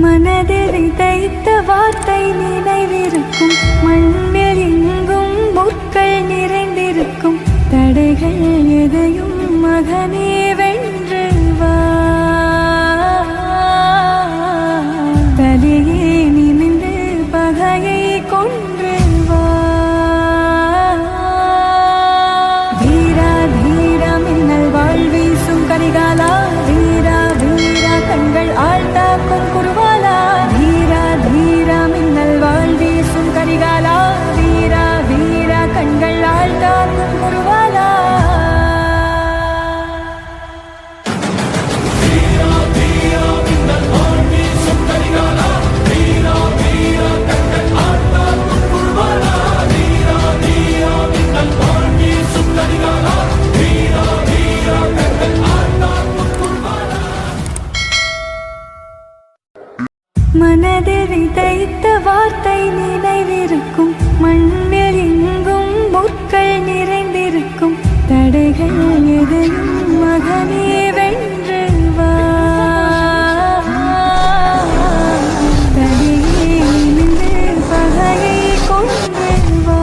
மனதில் விதைத்த வார்த்தை நினைவிருக்கும், மண்ணில் எங்கும் முற்கள் நிறைந்திருக்கும். தடைகள் எதையும் மகனே வென்று வா, தலையே நிமிந்து பகையை கொன்று வா. வீரா தீரா மின்னல் வாழ் வீசும் கரிகாலா, வீரா வீரா கண்கள் ஆழ்த்தாக்கும் குருவாலா. வீரா தீரா மின்னல் வாழ் வீசும் கரிகாலா, வீரா வீரா கண்கள் ஆழ்த்தாக்கும் குருவாலா. மனதில் விதைத்த வார்த்தை நினைவிருக்கும், மண்ணில் எங்கும் முற்கள் நிறைந்திருக்கும். தடைகள் எதையும் மகனே வென்று வா, தலையே நிமிந்து பகையை கொன்று வா.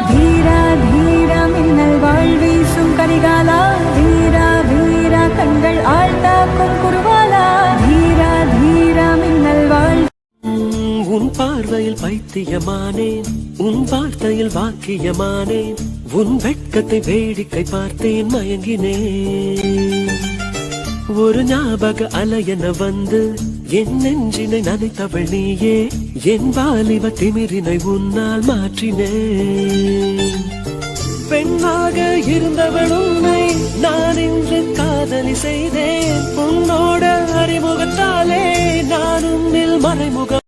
வீரா தீரா மின்னல் வாழ் வீசும் கரிகாலா, வீரா வீரா கண்கள் ஆழ்த்தாக்கும் குருவாலா. வீரா தீரா மின்னல் வாழ். உன் பார்வையில் பைத்தியமானேன், உன் வார்த்தையில் வாக்கியமானேன். உன் வெட்கத்தை வேடிக்கை பார்த்தேன், மயங்கினேன். ஒரு ஞாபக அலையென வந்து என் நெஞ்சினை நனைத்தவள் நீயே. என் வாலிப திமிரினை உன்னால் மாற்றினேன். பெண்ணாக இருந்தவள் உன்னை நான் இன்று காதலி செய்தேன். உன்னோட அறிமுகத்தாலே நான் உன்னில் மறைமுகம்